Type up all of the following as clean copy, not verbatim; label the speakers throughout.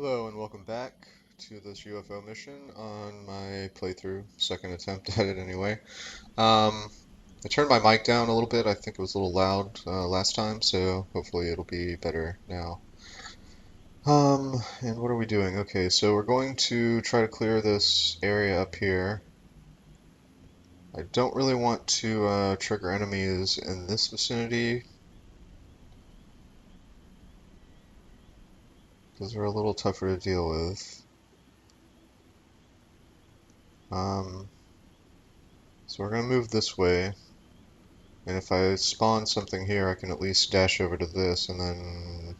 Speaker 1: Hello and welcome back to this UFO mission on my playthrough, second attempt at it anyway. I turned my mic down a little bit. I think it was a little loud last time, so hopefully it'll be better now. And what are we doing? Okay, so we're going to try to clear this area up here. I don't really want to trigger enemies in this vicinity because they're a little tougher to deal with. Um, so we're going to move this way. And if I spawn something here, I can at least dash over to this and then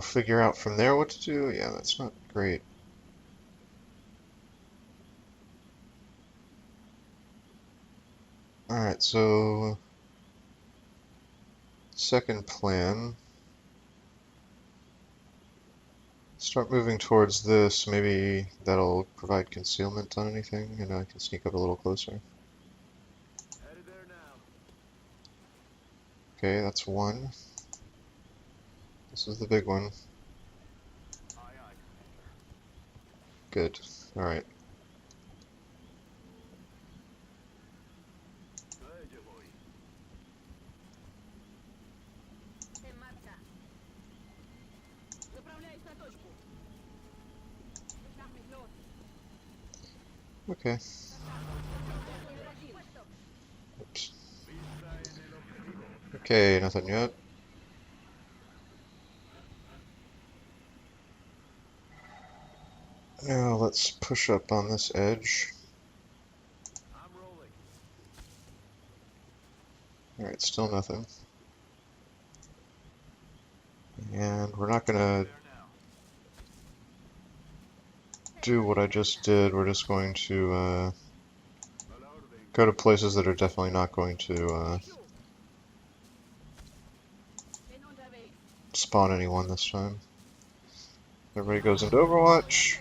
Speaker 1: figure out from there what to do. Yeah, that's not great. Alright, so second plan. Start moving towards this. Maybe that'll provide concealment on anything and I can sneak up a little closer. Okay, that's one. This is the big one. Good. Alright. Okay. Oops. Okay, nothing yet. Now let's push up on this edge. Alright, still nothing. And we're not gonna do what I just did. We're just going to go to places that are definitely not going to spawn anyone this time. Everybody goes into Overwatch.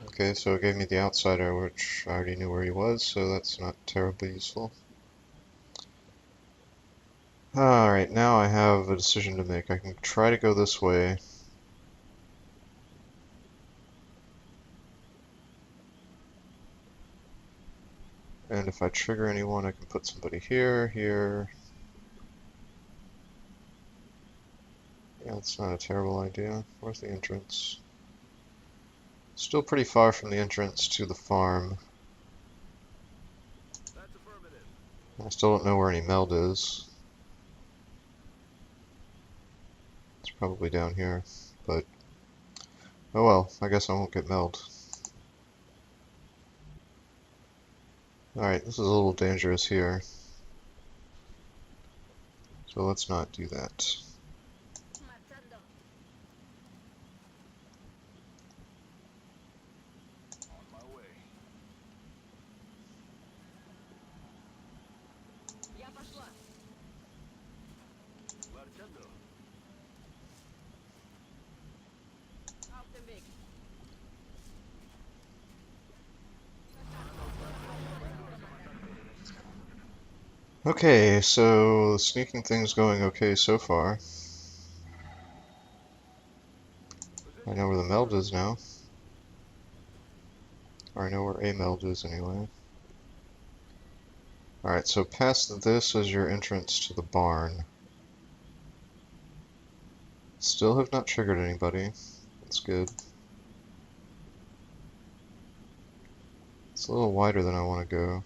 Speaker 1: Okay, so it gave me the outsider, which I already knew where he was, so that's not terribly useful. Alright, now I have a decision to make. I can try to go this way. And if I trigger anyone, I can put somebody here, here. Yeah, that's not a terrible idea. Where's the entrance? Still pretty far from the entrance to the farm. I still don't know where any meld is. It's probably down here, but oh well, I guess I won't get meld. Alright, this is a little dangerous here. So let's not do that. Okay, so the sneaking thing's going okay so far. I know where the meld is now. Or I know where a meld is anyway. Alright, so past this is your entrance to the barn. Still have not triggered anybody. That's good. It's a little wider than I want to go.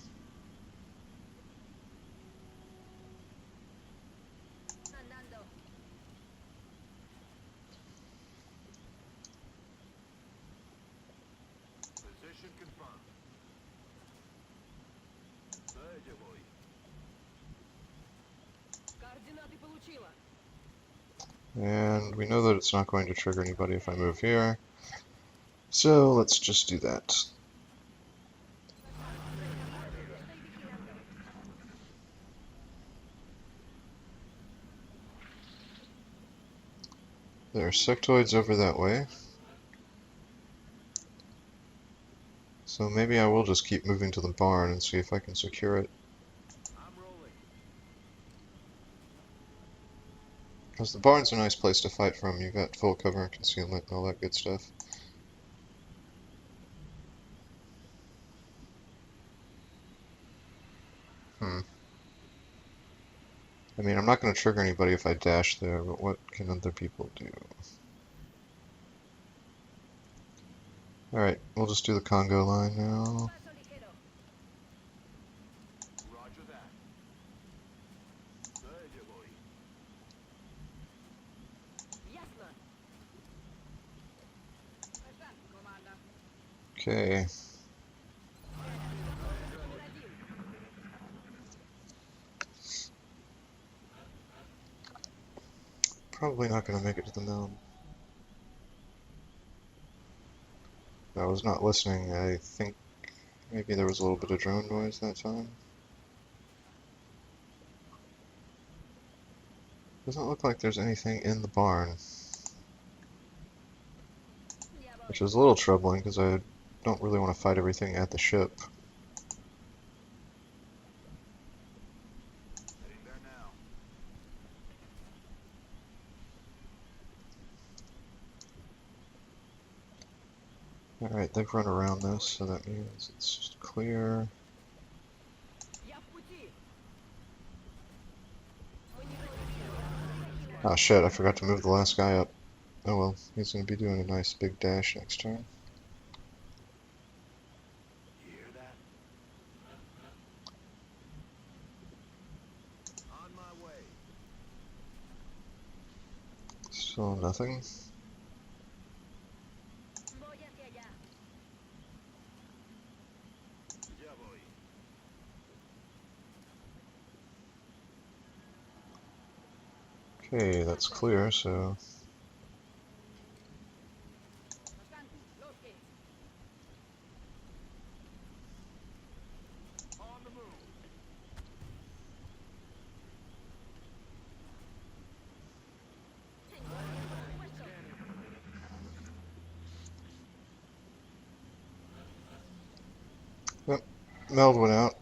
Speaker 1: And we know that it's not going to trigger anybody if I move here. So let's just do that. There are sectoids over that way. So maybe I will just keep moving to the barn and see if I can secure it. Because the barn's a nice place to fight from. You got full cover and concealment and all that good stuff. Hmm. I mean, I'm not going to trigger anybody if I dash there, but what can other people do? Alright, we'll just do the Congo line now. Okay. Probably not going to make it to the mound. I was not listening. I think maybe there was a little bit of drone noise that time. Doesn't look like there's anything in the barn, which is a little troubling because I don't really want to fight everything at the ship. Alright, they've run around this, so that means it's clear. Oh shit, I forgot to move the last guy up. Oh well, he's going to be doing a nice big dash next turn. Still nothing. Okay, that's clear, so... Yep, Meld went out,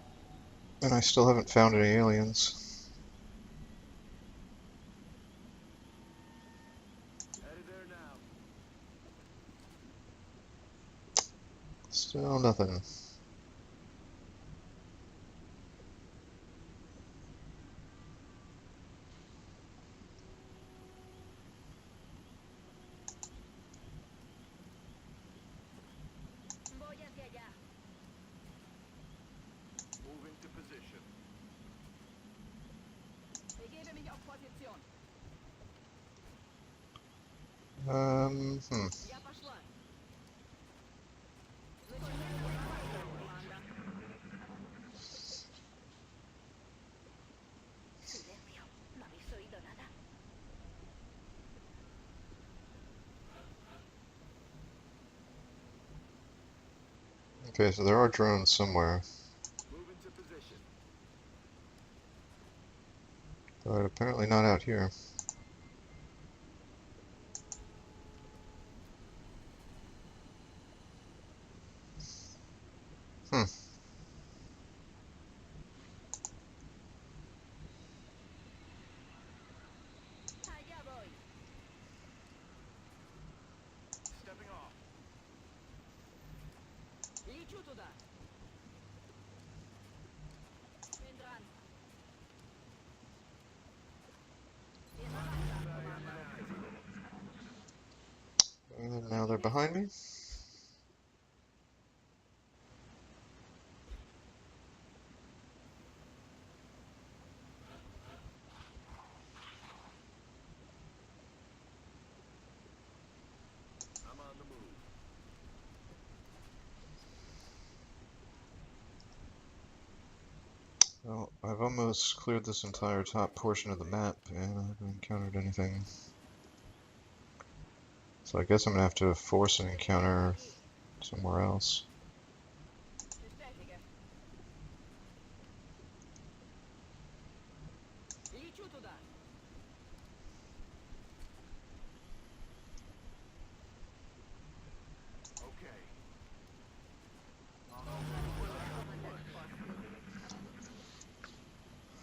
Speaker 1: and I still haven't found any aliens. Still nothing. Hmm. Okay, so there are drones somewhere. But apparently not out here. Hmm. And now they're behind me. Well, I've almost cleared this entire top portion of the map, and I haven't encountered anything. So I guess I'm gonna have to force an encounter somewhere else.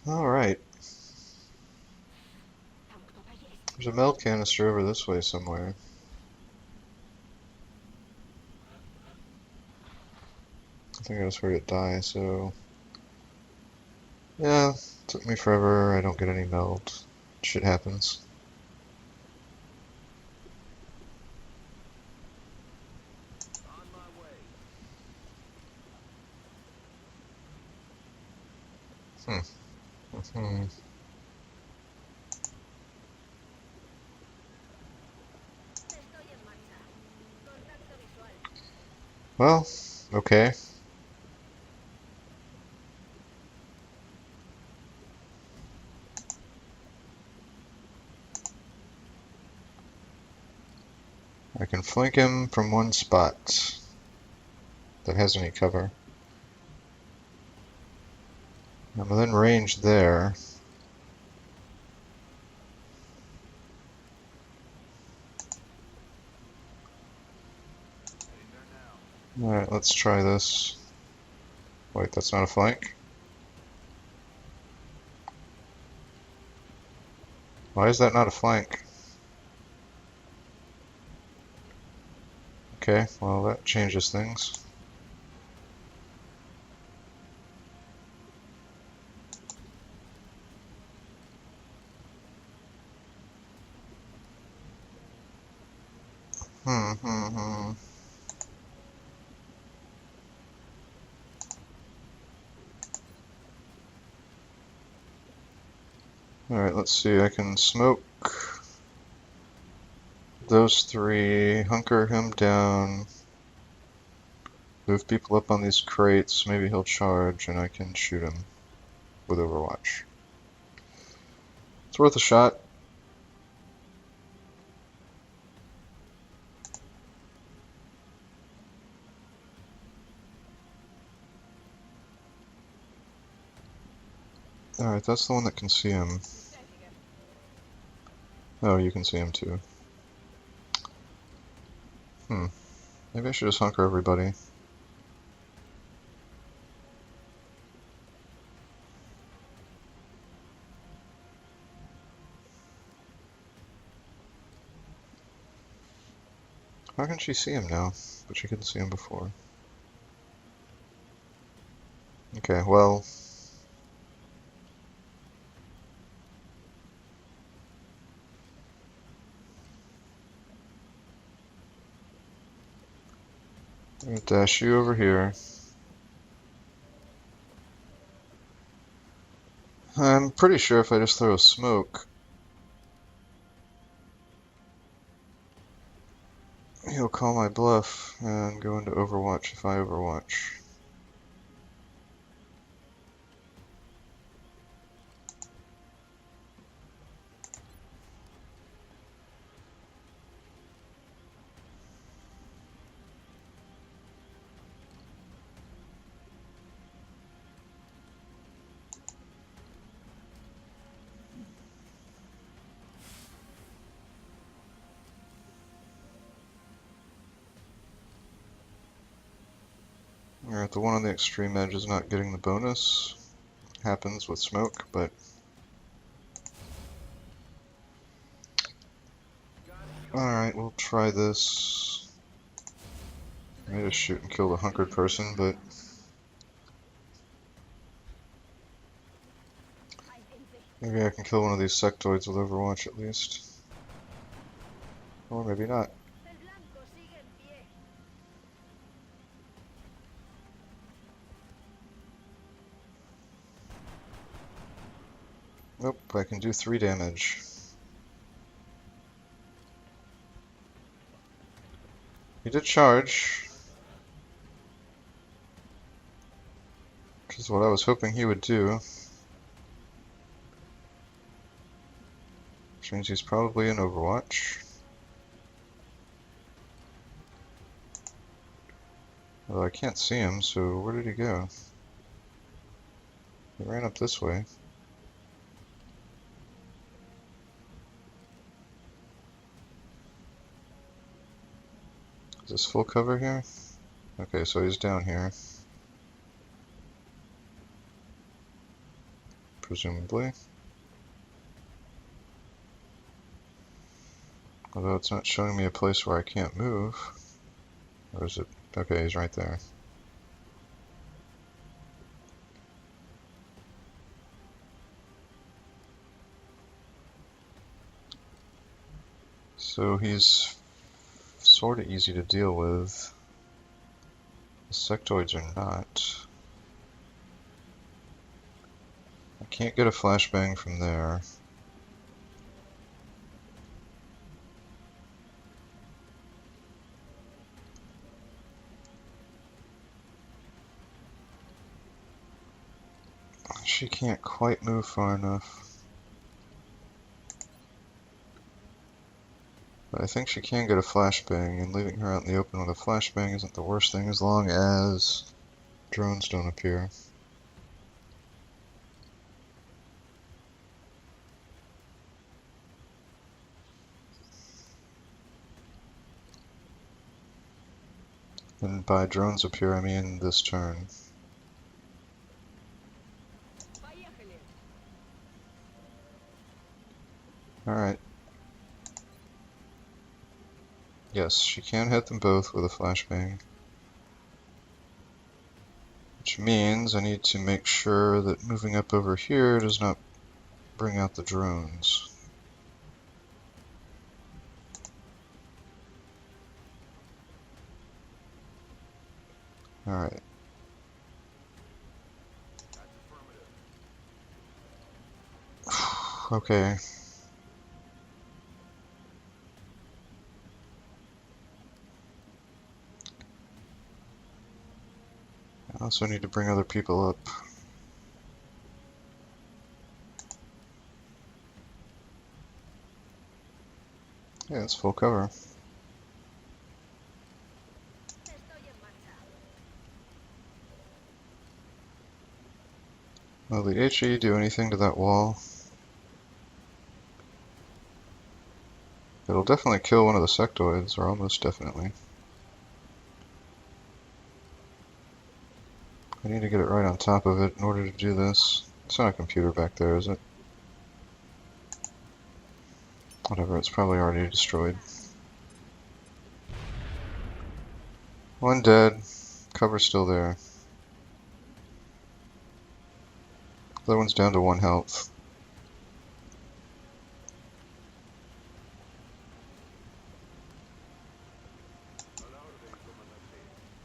Speaker 1: Alright. There's a meld canister over this way somewhere. I think I just heard it die, so... Yeah, took me forever, I don't get any meld. Shit happens. Hmm. Hmm. Well, okay. I can flank him from one spot that has any cover. I'm within range there. Alright, let's try this. Wait, that's not a flank? Why is that not a flank? Okay, well that changes things. Hmm. Alright, let's see, I can smoke those three, hunker him down, move people up on these crates, maybe he'll charge and I can shoot him with Overwatch. It's worth a shot. Alright, that's the one that can see him. Oh, you can see him too. Maybe I should just hunker everybody. How can she see him now? But she couldn't see him before. Okay, well... I'm gonna dash you over here. I'm pretty sure if I just throw a smoke, he'll call my bluff and go into Overwatch if I Overwatch. Alright, the one on the extreme edge is not getting the bonus. Happens with smoke, but... Alright, we'll try this. I may just shoot and kill the hunkered person, but... Maybe I can kill one of these sectoids with Overwatch at least. Or maybe not. Nope, I can do 3 damage. He did charge, which is what I was hoping he would do. Which means he's probably in Overwatch. Although I can't see him, so where did he go? He ran up this way. Is this full cover here? Okay, so he's down here. presumably. Although it's not showing me a place where I can't move. Or is it? Okay, he's right there. So he's sort of easy to deal with. The sectoids are not. I can't get a flashbang from there. She can't quite move far enough. But I think she can get a flashbang, and leaving her out in the open with a flashbang isn't the worst thing as long as drones don't appear. And by drones appear, I mean this turn. Alright. Yes, she can hit them both with a flashbang. Which means I need to make sure that moving up over here does not bring out the drones. Alright. Okay. I also need to bring other people up. Yeah, it's full cover. Will the HE do anything to that wall? It'll definitely kill one of the sectoids, or almost definitely. I need to get it right on top of it in order to do this. It's not a computer back there, is it? Whatever, it's probably already destroyed. One dead. Cover's still there. The other one's down to 1 health.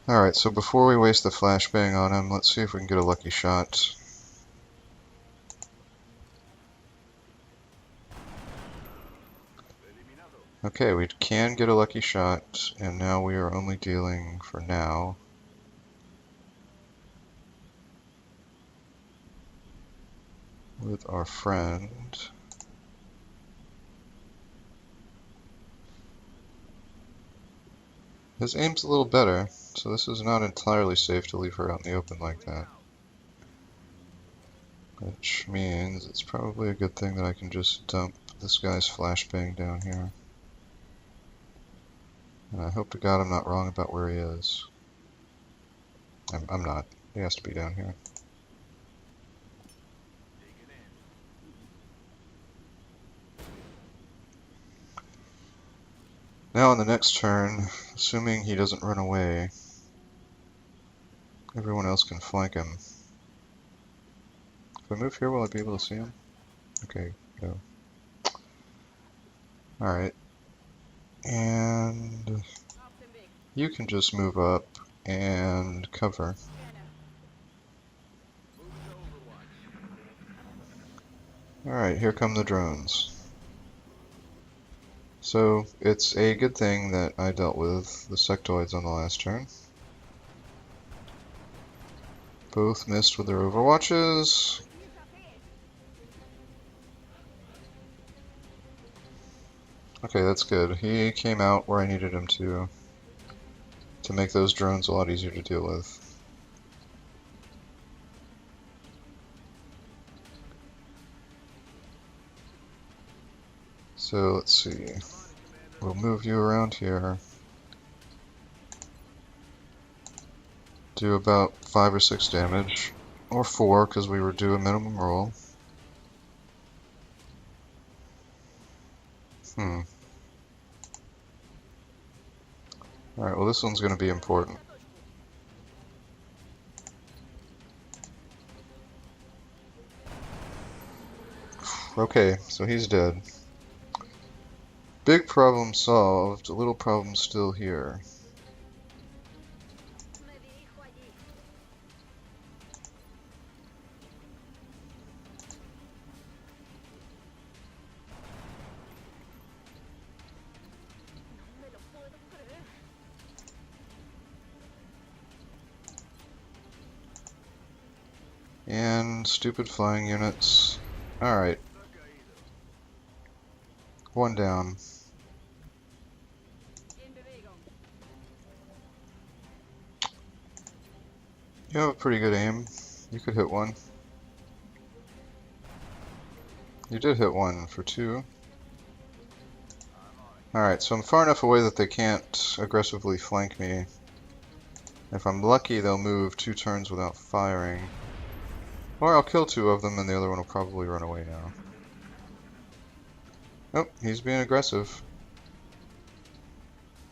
Speaker 1: Alright, so before we waste the flashbang on him, let's see if we can get a lucky shot. Okay, we can get a lucky shot, and now we are only dealing, for now, with our friend. His aim's a little better, so this is not entirely safe to leave her out in the open like that. Which means it's probably a good thing that I can just dump this guy's flashbang down here. And I hope to God I'm not wrong about where he is. I'm not. He has to be down here. Now on the next turn, assuming he doesn't run away, everyone else can flank him. If I move here, will I be able to see him? Okay, go. Alright. And you can just move up and cover. Alright, here come the drones. So, it's a good thing that I dealt with the sectoids on the last turn. Both missed with their overwatches. Okay, that's good. He came out where I needed him to make those drones a lot easier to deal with. So let's see. We'll move you around here. Do about 5 or 6 damage. Or 4, because we were due a minimum roll. Hmm. Alright, well this one's gonna be important. Okay, so he's dead. Big problem solved, little problem still here. And stupid flying units. Alright. One down. You have a pretty good aim. You could hit one. You did hit one for 2. Alright, so I'm far enough away that they can't aggressively flank me. If I'm lucky, they'll move 2 turns without firing. Or I'll kill 2 of them and the other one will probably run away now. Oh, he's being aggressive.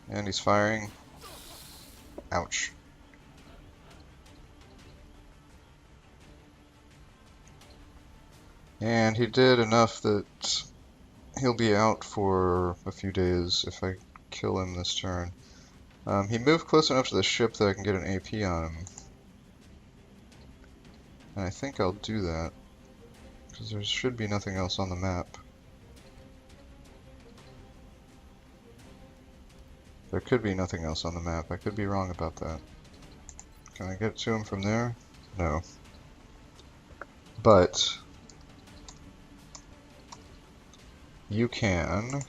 Speaker 1: And he's firing. Ouch. And he did enough that he'll be out for a few days if I kill him this turn. He moved close enough to the ship that I can get an AP on him. And I think I'll do that, because there should be nothing else on the map. There could be nothing else on the map. I could be wrong about that. Can I get to him from there? No. But you can,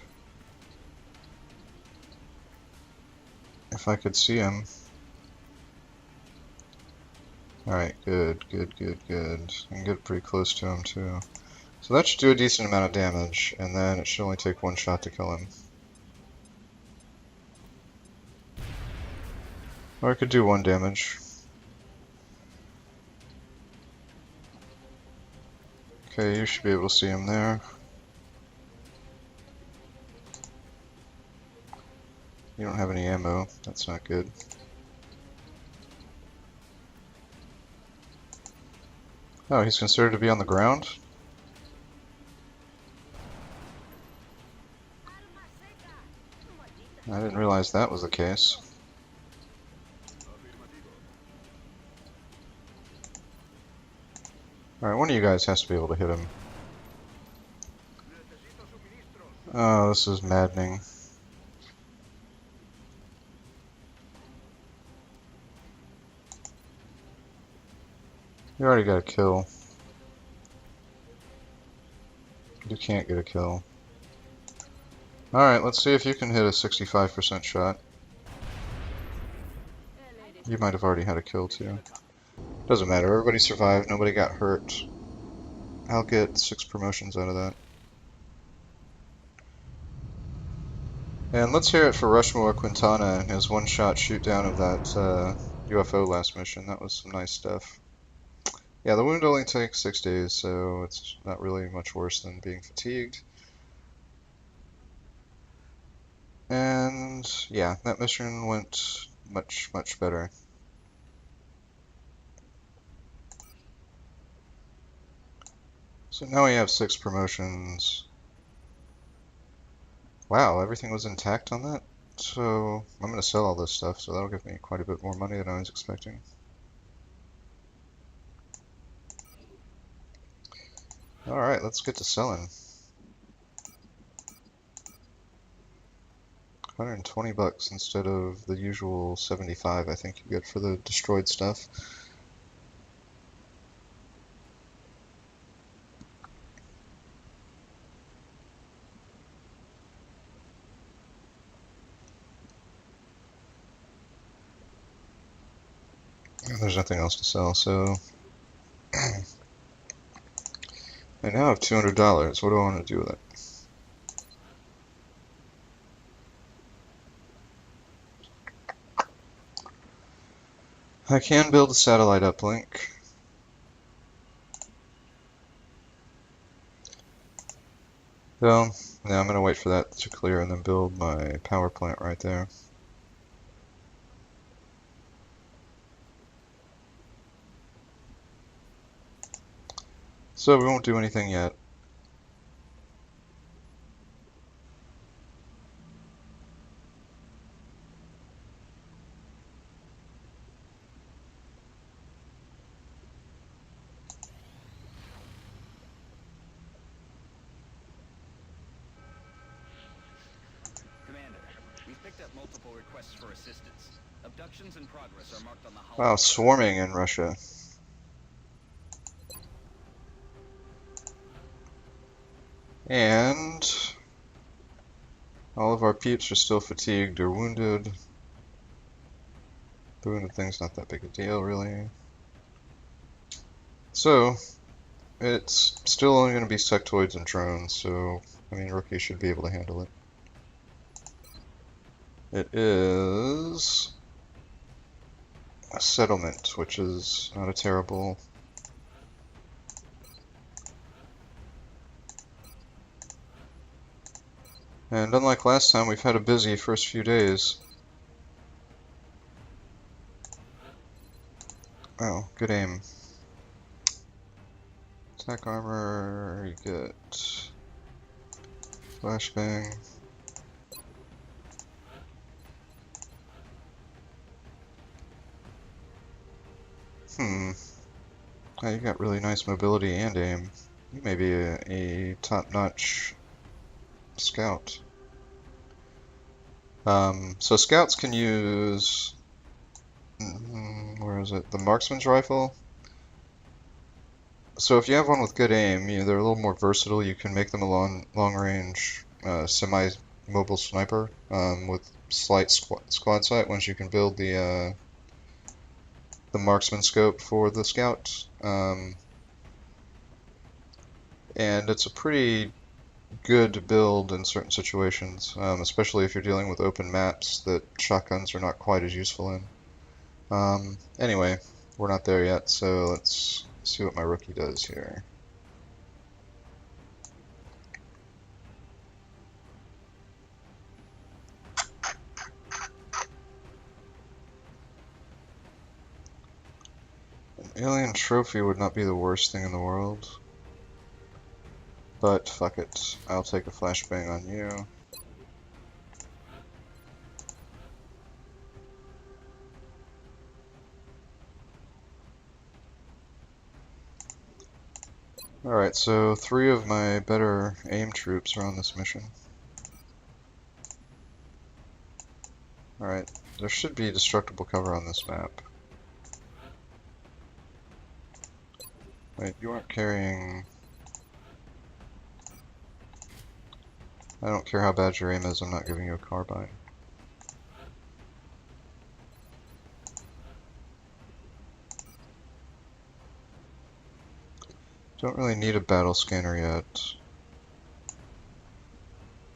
Speaker 1: if I could see him. Alright, good, good, good, good. I can get pretty close to him too. So that should do a decent amount of damage, and then it should only take 1 shot to kill him. Or I could do 1 damage. Okay, you should be able to see him there. You don't have any ammo, that's not good. Oh, he's considered to be on the ground? I didn't realize that was the case. Alright, one of you guys has to be able to hit him. Oh, this is maddening. You already got a kill. You can't get a kill. Alright, let's see if you can hit a 65% shot. You might have already had a kill too. Doesn't matter, everybody survived, nobody got hurt. I'll get 6 promotions out of that. And let's hear it for Rushmore Quintana and his one-shot shoot-down of that UFO last mission. That was some nice stuff. Yeah, the wound only takes 6 days, so it's not really much worse than being fatigued. And yeah, that mission went much, much better. So now we have 6 promotions. Wow, everything was intact on that? So I'm going to sell all this stuff, so that'll give me quite a bit more money than I was expecting. Alright, let's get to selling. 120 bucks instead of the usual 75 I think you get for the destroyed stuff. And there's nothing else to sell, so I now have $200. What do I want to do with it? I can build a satellite uplink. Well, Now I'm going to wait for that to clear and then build my power plant right there. So we won't do anything yet.
Speaker 2: Commander, we've picked up multiple requests for assistance. Abductions in progress are marked on the hull.
Speaker 1: Wow, swarming in Russia. And all of our peeps are still fatigued or wounded. The wounded thing's not that big a deal, really. So, it's still only going to be sectoids and drones, so, I mean, Rookie should be able to handle it. It is a settlement, which is not a terrible... And unlike last time, we've had a busy first few days. Oh, good aim. Attack armor, you get flashbang. Oh, you got really nice mobility and aim. You may be a top-notch scout. So scouts can use... where is it? The marksman's rifle? So if you have one with good aim, they're a little more versatile. You can make them a long-range semi-mobile sniper with slight squad sight once you can build the marksman scope for the scout. And it's a pretty good build in certain situations, especially if you're dealing with open maps that shotguns are not quite as useful in. Anyway, we're not there yet, so let's see what my rookie does here. An alien trophy would not be the worst thing in the world. But fuck it, I'll take a flashbang on you. Alright, so 3 of my better aim troops are on this mission. Alright, there should be destructible cover on this map. Wait, you aren't carrying... I don't care how bad your aim is, I'm not giving you a carbine. Don't really need a battle scanner yet.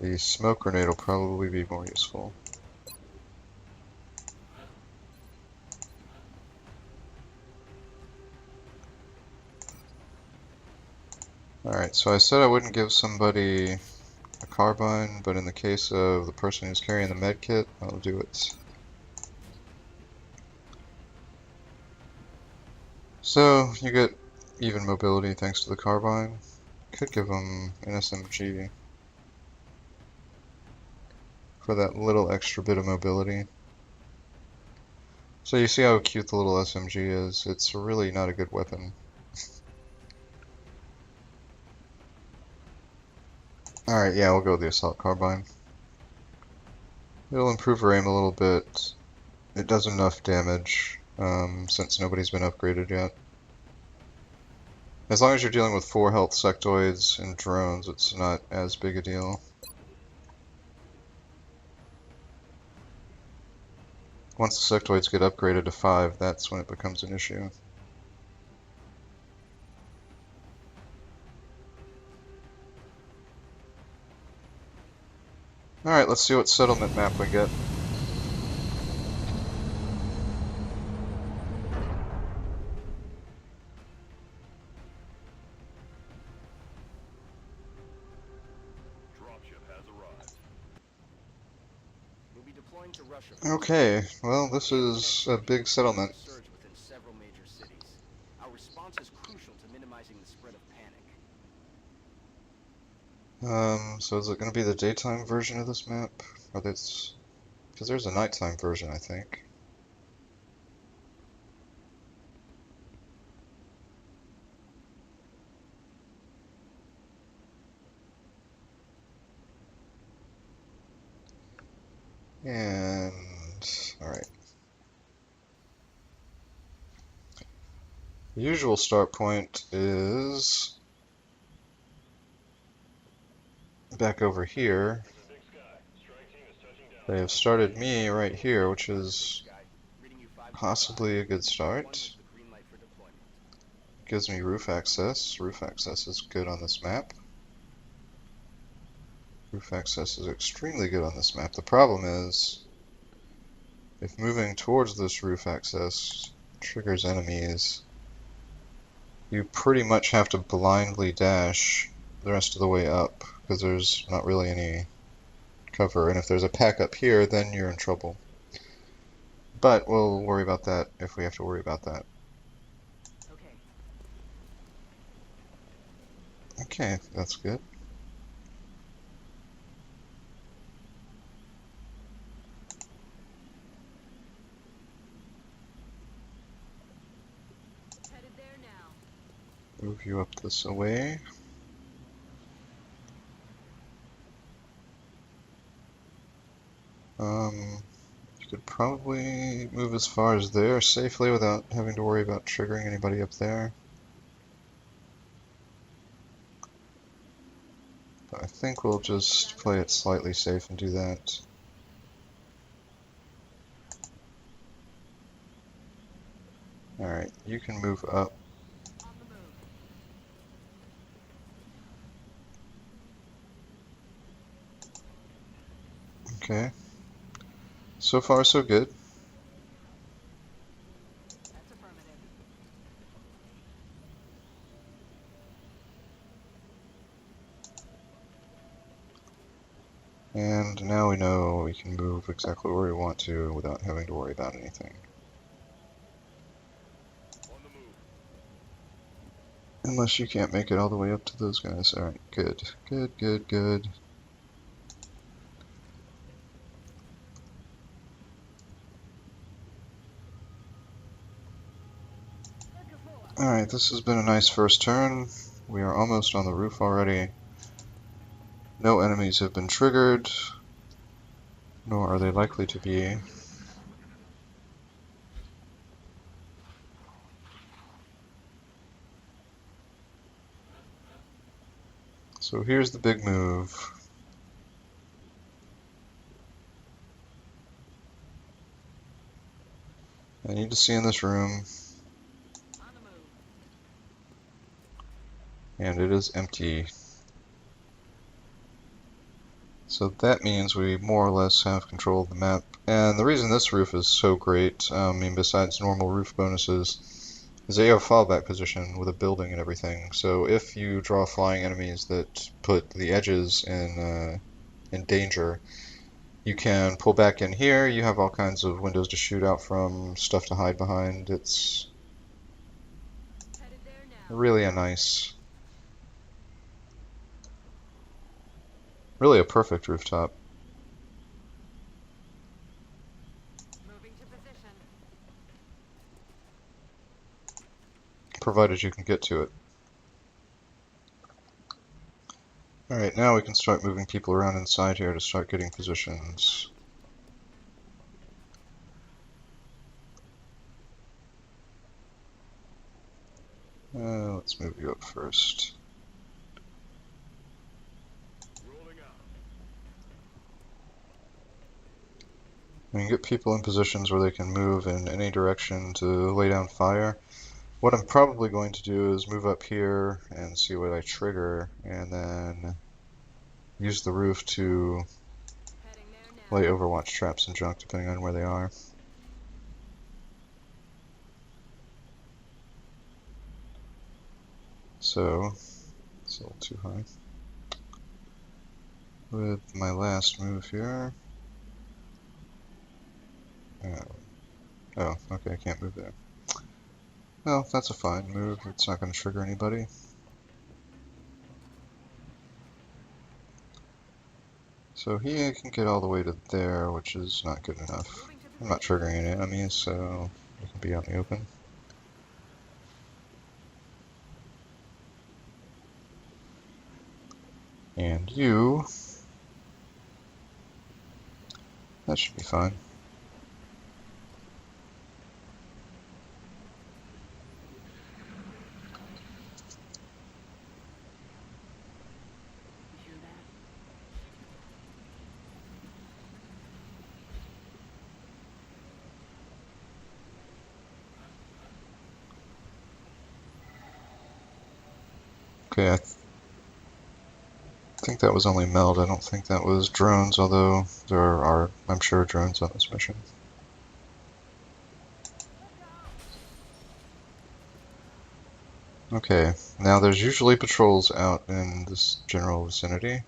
Speaker 1: The smoke grenade will probably be more useful. Alright, so I said I wouldn't give somebody a carbine, but in the case of the person who's carrying the med kit, I'll do it. So, you get even mobility thanks to the carbine. Could give them an SMG for that little extra bit of mobility. So you see how cute the little SMG is? It's really not a good weapon. Alright, yeah, we'll go with the assault carbine. It'll improve her aim a little bit. It does enough damage, since nobody's been upgraded yet. As long as you're dealing with 4 health sectoids and drones, it's not as big a deal. Once the sectoids get upgraded to 5, that's when it becomes an issue. Alright, let's see what settlement map we get.
Speaker 3: Dropship
Speaker 2: Deploying to Russia.
Speaker 1: Okay, well, this is a big settlement.
Speaker 2: Surge within several major cities. Our response is crucial to minimizing the spread of panic.
Speaker 1: So is it going to be the daytime version of this map? Or this, because there's a nighttime version, I think. And, alright. The usual start point is back over here. They have started me right here, which is possibly a good start. Gives me roof access. Roof access is good on this map. Roof access is extremely good on this map. The problem is, if moving towards this roof access triggers enemies, you pretty much have to blindly dash the rest of the way up, because there's not really any cover, and if there's a pack up here, then you're in trouble. But we'll worry about that if we have to worry about that. Okay, that's good.
Speaker 3: Headed there now.
Speaker 1: Move you up this way. You could probably move as far as there safely without having to worry about triggering anybody up there. But I think we'll just play it slightly safe and do that. Alright, you can move up.
Speaker 3: On the move.
Speaker 1: Okay. So far, so good.
Speaker 3: That's affirmative.
Speaker 1: And now we know we can move exactly where we want to without having to worry about anything. Unless you can't make it all the way up to those guys. Alright, good. Good, good, good. Alright, this has been a nice first turn. We are almost on the roof already. No enemies have been triggered, nor are they likely to be. So here's the big move. I need to see in this room,
Speaker 3: On the move.
Speaker 1: and it is empty. So that means we more or less have control of the map. And the reason this roof is so great, I mean, besides normal roof bonuses, is that you have a fallback position with a building and everything. So if you draw flying enemies that put the edges in danger, you can pull back in here. You have all kinds of windows to shoot out from, stuff to hide behind. It's
Speaker 3: Headed there now.
Speaker 1: really really a perfect rooftop,
Speaker 3: Moving to position.
Speaker 1: provided you can get to it. Alright, now we can start moving people around inside here to start getting positions. Let's move you up first. We can get people in positions where they can move in any direction to lay down fire. What I'm probably going to do is move up here and see what I trigger, and then use the roof to
Speaker 3: Heading there now.
Speaker 1: lay overwatch traps and junk depending on where they are. So, it's a little too high. With my last move here, Oh, okay, I can't move there. Well, that's a fine move. It's not going to trigger anybody. So he can get all the way to there, which is not good enough. I'm not triggering any enemies, so we can be out in the open. And you... that should be fine.
Speaker 3: You hear that?
Speaker 1: Okay, I think that was only meld. I don't think that was drones, although there are, I'm sure, drones on this mission. Okay, now there's usually patrols out in this general vicinity.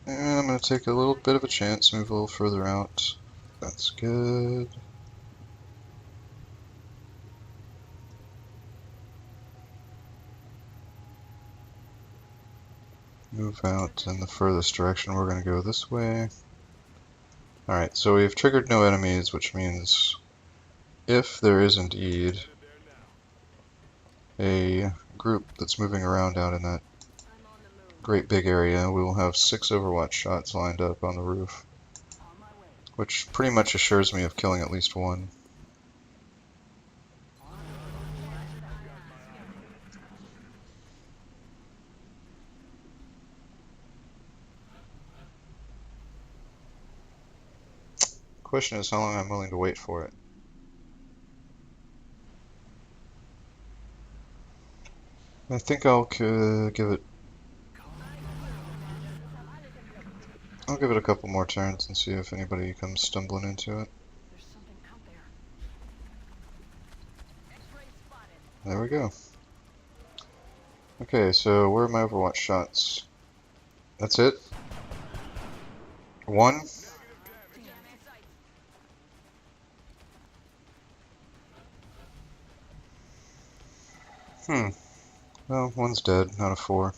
Speaker 1: And I'm going to take a little bit of a chance, move a little further out. That's good. Move out in the furthest direction. We're going to go this way. Alright, so we've triggered no enemies, which means if there is indeed a group that's moving around out in that
Speaker 3: I'm on the move.
Speaker 1: great big area, we will have 6 Overwatch shots lined up on the roof,
Speaker 3: On my way.
Speaker 1: which pretty much assures me of killing at least one. Question is how long I'm willing to wait for it. I think I'll give it a couple more turns and see if anybody comes stumbling into it.
Speaker 3: There's something out there. X-ray spotted.
Speaker 1: There we go. Okay, so where are my Overwatch shots? That's it? One?
Speaker 3: Jamming sights.
Speaker 1: Well, one's dead out of 4.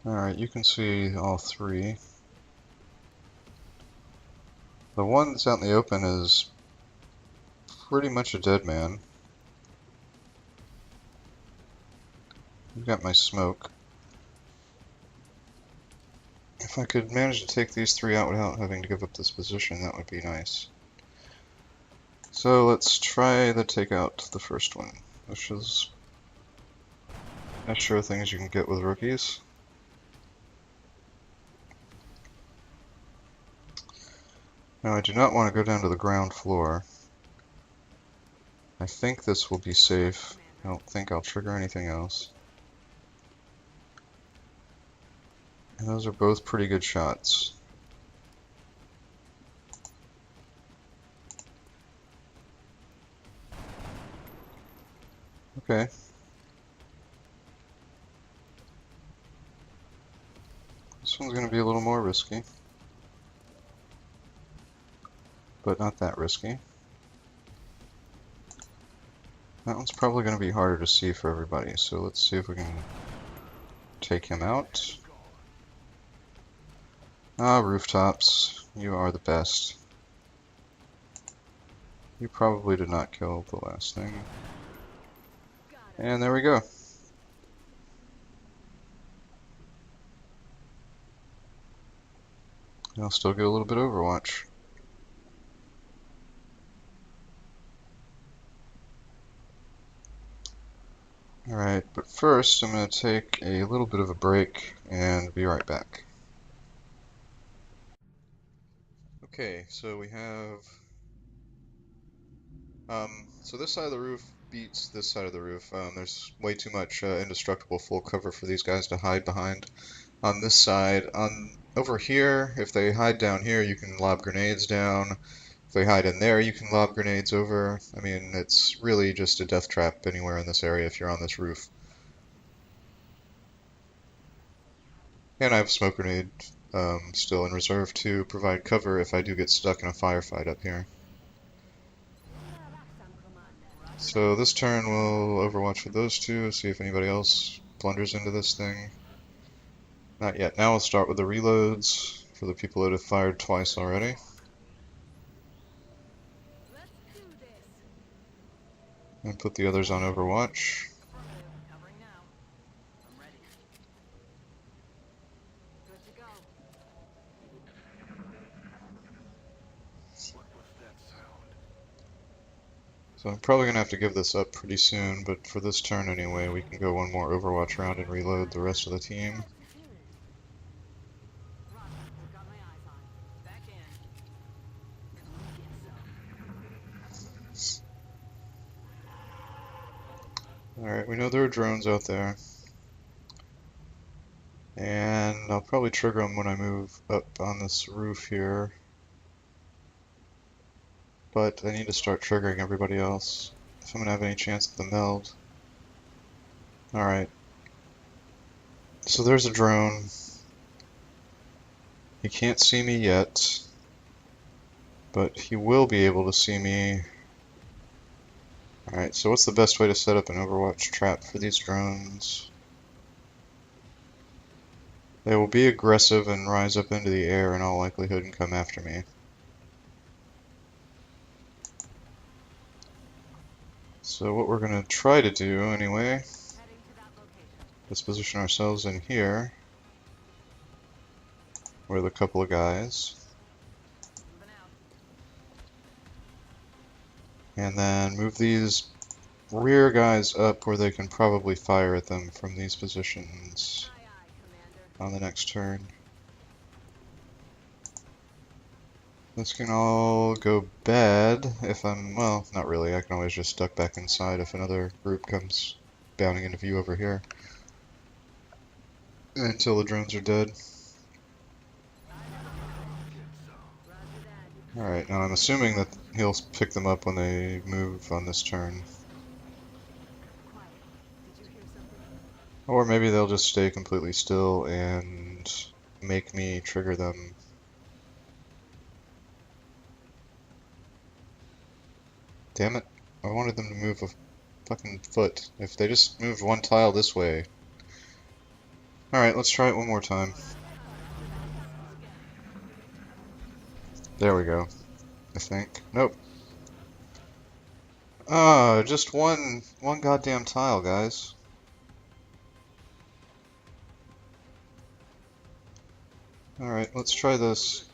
Speaker 1: Alright, you can see all 3. The one that's out in the open is pretty much a dead man. You've got my smoke. If I could manage to take these 3 out without having to give up this position, that would be nice. So let's try to take out the first one, which is as sure thing as you can get with rookies. Now I do not want to go down to the ground floor. I think this will be safe. I don't think I'll trigger anything else. And those are both pretty good shots. Okay. This one's going to be a little more risky. But not that risky. That one's probably going to be harder to see for everybody, so let's see if we can take him out. Ah, rooftops, you are the best. You probably did not kill the last thing.
Speaker 3: Got it.
Speaker 1: And there we go. I'll still get a little bit of Overwatch. Alright, but first I'm going to take a little bit of a break and be right back. Okay, so we have... so this side of the roof beats this side of the roof. There's way too much indestructible full cover for these guys to hide behind. On this side, over here, if they hide down here, you can lob grenades down. If they hide in there, you can lob grenades over. I mean, it's really just a death trap anywhere in this area if you're on this roof. And I have a smoke grenade still in reserve to provide cover if I do get stuck in a firefight up here. So this turn we'll overwatch with those two, see if anybody else blunders into this thing. Not yet. Now we'll start with the reloads for the people that have fired twice already.
Speaker 3: Let's do this.
Speaker 1: And put the others on overwatch.
Speaker 3: Affirmative. Covering now. I'm ready. Good to go.
Speaker 2: What was that sound?
Speaker 1: So I'm probably going to have to give this up pretty soon, but for this turn anyway, we can go one more overwatch round and reload the rest of the team.
Speaker 3: Roger. Got my eyes on. Back in. Come get some.
Speaker 1: Alright, we know there are drones out there. And I'll probably trigger them when I move up on this roof here. But I need to start triggering everybody else if I'm going to have any chance at the meld. Alright. So there's a drone. He can't see me yet, but he will be able to see me. Alright, so what's the best way to set up an Overwatch trap for these drones? They will be aggressive and rise up into the air in all likelihood and come after me. So what we're going to try to do anyway
Speaker 3: Heading to that location.
Speaker 1: is position ourselves in here with a couple of guys.
Speaker 3: Moving out.
Speaker 1: And then move these rear guys up where they can probably fire at them from these positions
Speaker 3: Aye, aye, Commander.
Speaker 1: on the next turn. This can all go bad if I'm, well, not really. I can always just duck back inside if another group comes bounding into view over here. Until the drones are dead.
Speaker 3: Roger that.
Speaker 1: Alright, now I'm assuming that he'll pick them up when they move on this turn.
Speaker 3: Quiet. Did you hear something?
Speaker 1: Or maybe they'll just stay completely still and make me trigger them. Damn it. I wanted them to move a fucking foot. If they just moved one tile this way. Alright, let's try it one more time. There we go. I think. Nope. Ah, just one goddamn tile, guys. Alright, let's try this.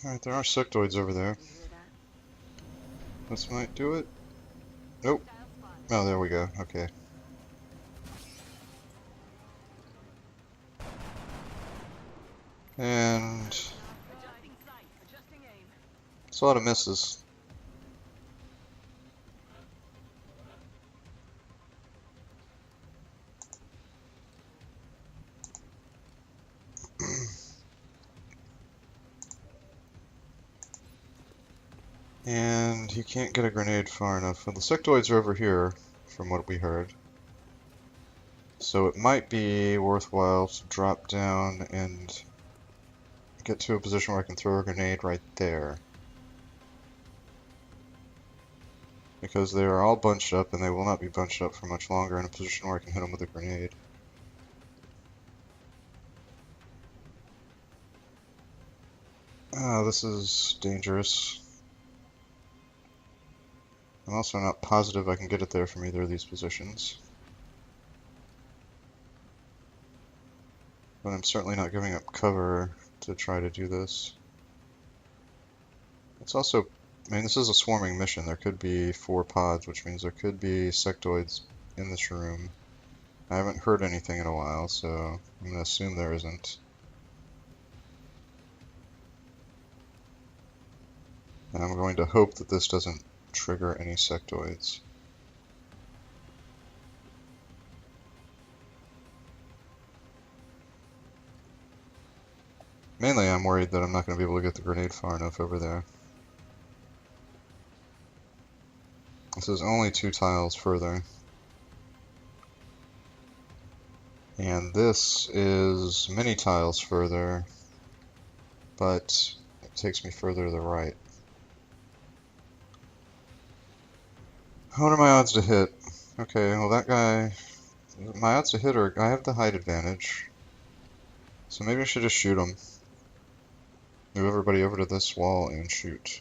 Speaker 1: Alright, there are sectoids over there.
Speaker 3: You hear that?
Speaker 1: This might do it. Nope.
Speaker 3: Dial spotted.
Speaker 1: Oh, there we go. Okay. And
Speaker 3: Adjusting sight. Adjusting aim.
Speaker 1: it's a lot of misses. And he can't get a grenade far enough. Well, the sectoids are over here, from what we heard. So it might be worthwhile to drop down and get to a position where I can throw a grenade right there. Because they are all bunched up, and they will not be bunched up for much longer in a position where I can hit them with a grenade. Ah, this is dangerous. I'm also not positive I can get it there from either of these positions. But I'm certainly not giving up cover to try to do this. It's also, I mean, this is a swarming mission. There could be 4 pods, which means there could be sectoids in this room. I haven't heard anything in a while, so I'm going to assume there isn't. And I'm going to hope that this doesn't trigger any sectoids. Mainly I'm worried that I'm not going to be able to get the grenade far enough over there. This is only 2 tiles further. And this is many tiles further, but it takes me further to the right. What are my odds to hit? Okay, well that guy... My odds to hit are... I have the height advantage. So maybe I should just shoot him. Move everybody over to this wall and shoot.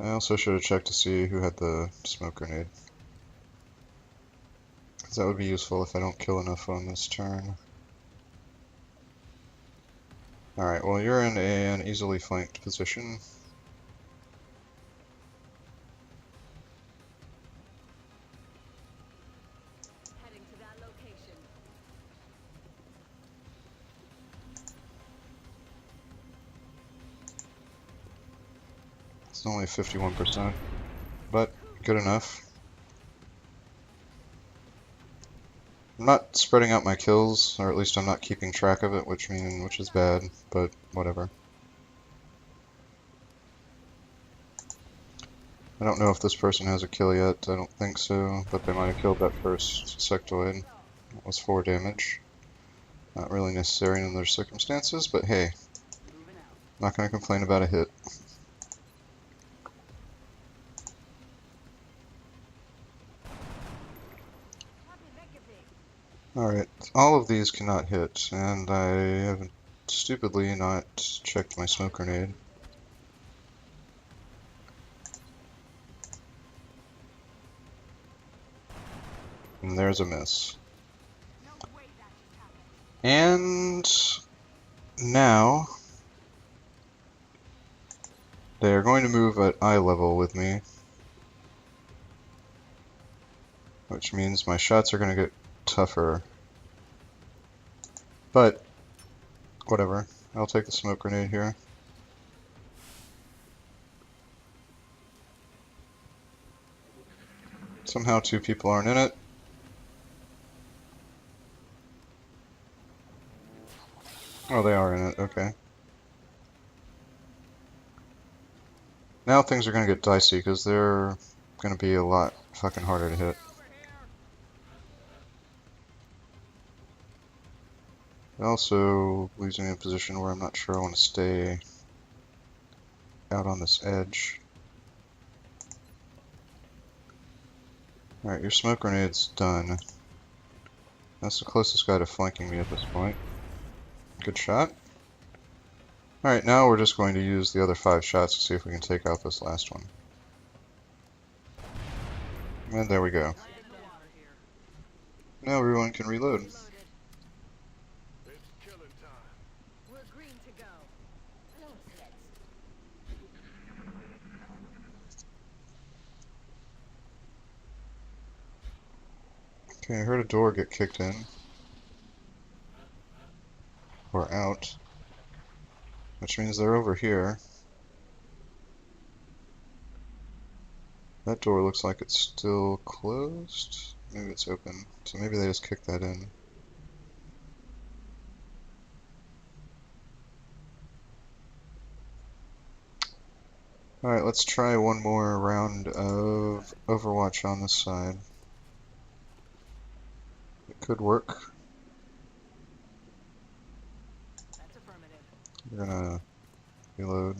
Speaker 1: I also should have checked to see who had the smoke grenade. Because that would be useful if I don't kill enough on this turn. Alright, well you're in an easily flanked position.
Speaker 3: Heading to that location.
Speaker 1: It's only 51%, but good enough. I'm not spreading out my kills, or at least I'm not keeping track of it, which is bad, but whatever. I don't know if this person has a kill yet, I don't think so, but they might have killed that first sectoid. That was 4 damage. Not really necessary in their circumstances, but hey,
Speaker 2: Moving out.
Speaker 1: not going to complain about a hit. Alright, all of these cannot hit, and I have stupidly not checked my smoke grenade. And there's a miss. And now they are going to move at eye level with me, which means my shots are going to get tougher. But whatever, I'll take the smoke grenade here. Somehow 2 people aren't in it. Oh, they are in it, okay. Now things are going to get dicey because they're going to be a lot fucking harder to hit. It also leaves me in a position where I'm not sure I want to stay out on this edge. Alright, your smoke grenade's done. That's the closest guy to flanking me at this point. Good shot. Alright, now we're just going to use the other 5 shots to see if we can take out this last one. And there we go. Now everyone can reload.
Speaker 3: It's killing time. We're green to go.
Speaker 1: Okay, I heard a door get kicked in. Or out. Which means they're over here. That door looks like it's still closed. Maybe it's open. So maybe they just kicked that in. Alright, let's try one more round of Overwatch on this side. It could work.
Speaker 3: That's affirmative.
Speaker 1: We're gonna reload.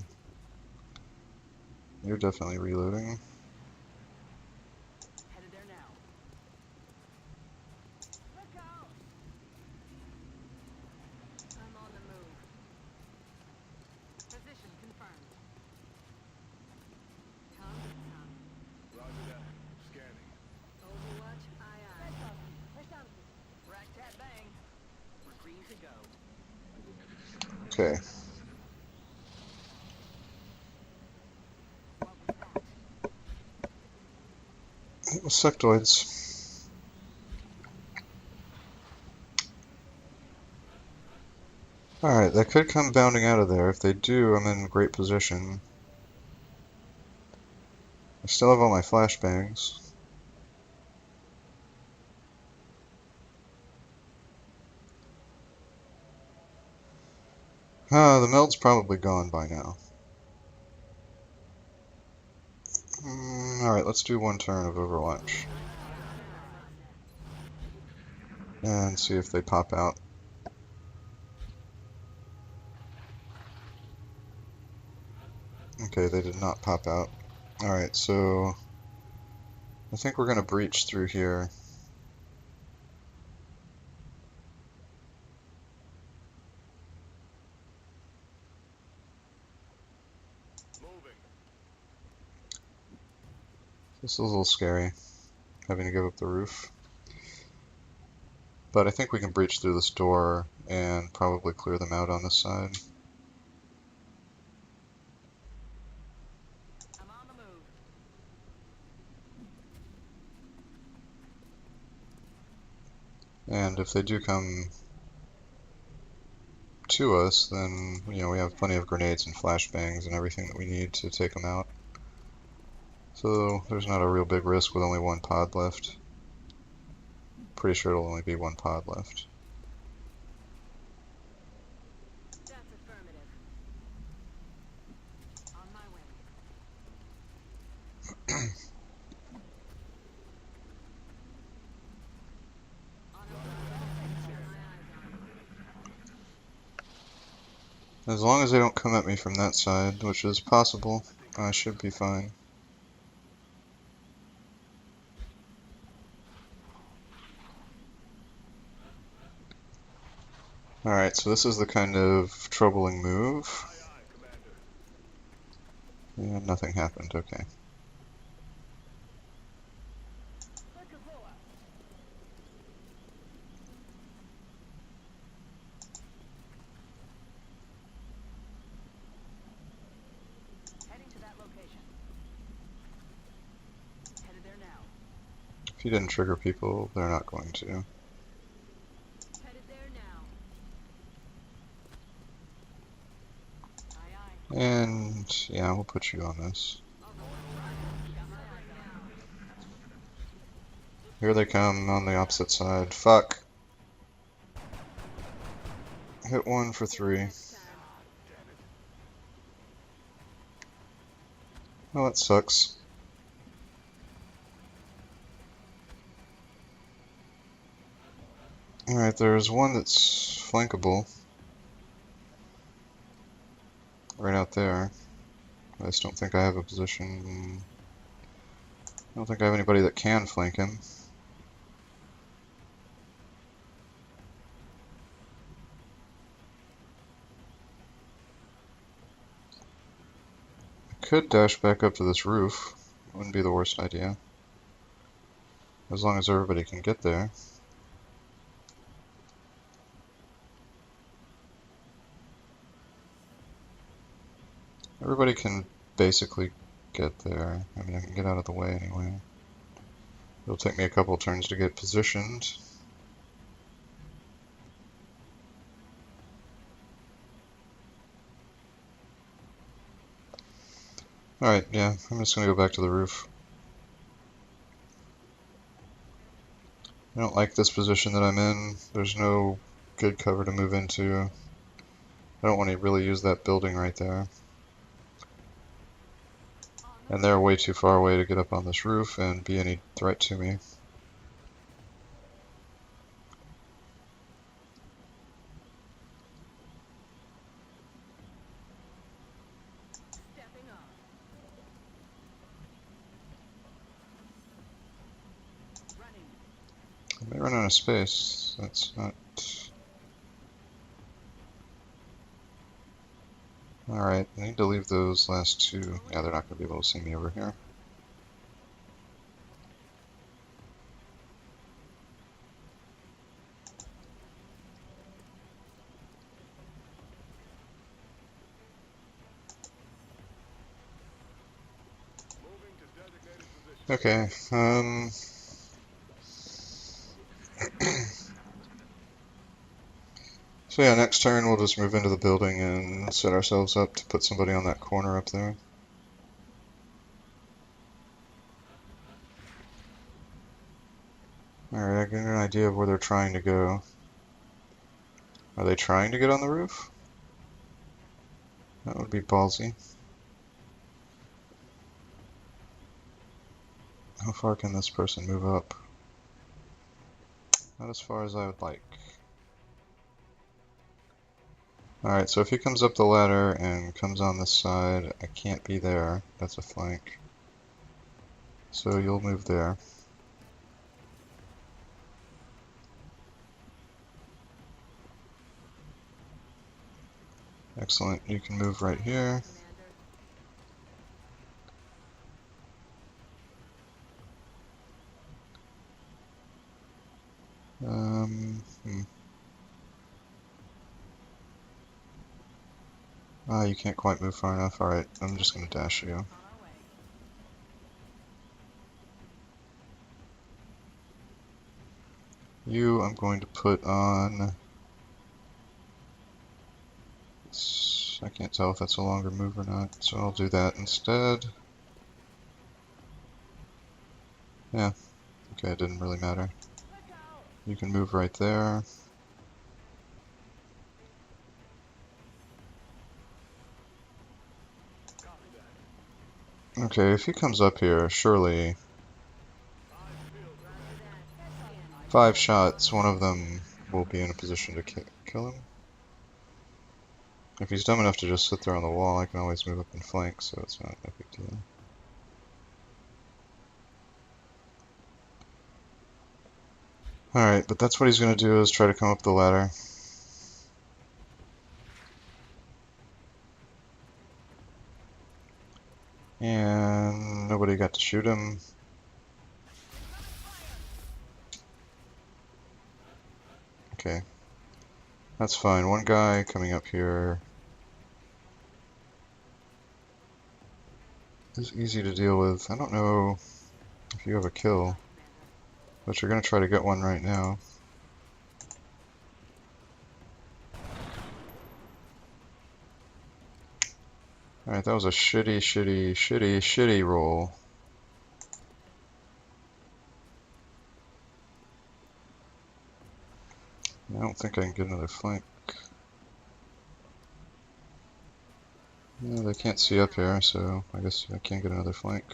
Speaker 1: You're definitely reloading.
Speaker 3: Headed there now. Look out! I'm on the move. Position confirmed. Come, son.
Speaker 4: Roger that. Scanning.
Speaker 3: Overwatch, aye aye. Rack that bang.
Speaker 2: We're green to go.
Speaker 1: Okay.
Speaker 3: What was that?
Speaker 1: It was sectoids. Alright, they could come bounding out of there. If they do, I'm in great position. I still have all my flashbangs. The meld's probably gone by now. Alright, let's do one turn of Overwatch. And see if they pop out. Okay, they did not pop out. Alright, so I think we're going to breach through here.
Speaker 4: Moving.
Speaker 1: This is a little scary, having to give up the roof. But I think we can breach through this door and probably clear them out on this side.
Speaker 3: I'm on the move.
Speaker 1: And if they do come to us, then, you know, we have plenty of grenades and flashbangs and everything that we need to take them out. So there's not a real big risk with only one pod left. Pretty sure it'll only be one pod left.
Speaker 3: That's affirmative. On my way. On my eyes on.
Speaker 1: As long as they don't come at me from that side, which is possible, I should be fine. Alright, so this is the kind of troubling move.
Speaker 4: Aye, aye, Commander.
Speaker 1: Yeah, nothing happened, okay.
Speaker 3: Heading to that location. Headed there now.
Speaker 1: If you didn't trigger people, they're not going to.
Speaker 3: Headed there now. Aye, aye.
Speaker 1: And, yeah, we'll put you on this.
Speaker 3: On the way. Got my eyes on.
Speaker 1: Here they come on the opposite side. Fuck. Hit one for 3.
Speaker 3: Next time.
Speaker 1: Oh, that sucks. Alright, there's one that's flankable. Right out there. I just don't think I have a position. I don't think I have anybody that can flank him. I could dash back up to this roof. Wouldn't be the worst idea. As long as everybody can get there. Everybody can basically get there. I mean, I can get out of the way anyway. It'll take me a couple turns to get positioned. Alright, yeah, I'm just gonna go back to the roof. I don't like this position that I'm in. There's no good cover to move into. I don't want to really use that building right there. And they're way too far away to get up on this roof and be any threat to me.
Speaker 3: Stepping up. Running.
Speaker 1: I may run out of space. That's not... Alright, I need to leave those last two. Yeah, they're not going to be able to see me over here.
Speaker 4: Moving to designated position.
Speaker 1: Okay, so yeah, next turn we'll just move into the building and set ourselves up to put somebody on that corner up there. Alright, I get an idea of where they're trying to go. Are they trying to get on the roof? That would be ballsy. How far can this person move up? Not as far as I would like. Alright, so if he comes up the ladder and comes on this side, I can't be there. That's a flank. So you'll move there. Excellent. You can move right here. Um, hmm. Ah, you can't quite move far enough. Alright, I'm just gonna dash you.
Speaker 3: On our way.
Speaker 1: You, I'm going to put on... I can't tell if that's a longer move or not, so I'll do that instead. Yeah, okay, it didn't really matter. You can move right there. Okay, if he comes up here, surely
Speaker 3: Roger that.
Speaker 1: 5 shots, one of them will be in a position to kill him. If he's dumb enough to just sit there on the wall, I can always move up and flank, so it's not a big deal. Alright, but that's what he's going to do, is try to come up the ladder. And nobody got to shoot him. Okay, that's fine. One guy coming up here is easy to deal with. I don't know if you have a kill, but you're going to try to get one right now. Alright, that was a shitty roll. I don't think I can get another flank. Yeah, they can't see up here, so I guess I can't get another flank.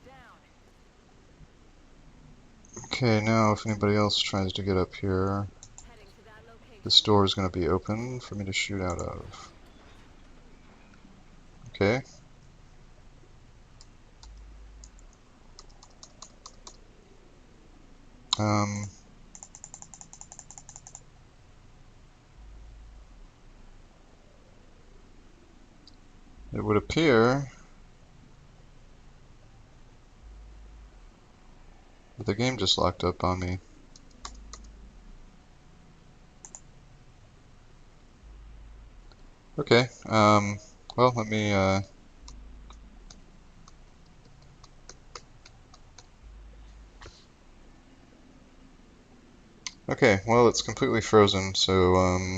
Speaker 3: Down.
Speaker 1: Okay, now if anybody else tries to get up here,
Speaker 3: Heading to that location.
Speaker 1: this door is going to be open for me to shoot out of. Okay. It would appear that the game just locked up on me. Okay, well, let me, okay, well, it's completely frozen, so,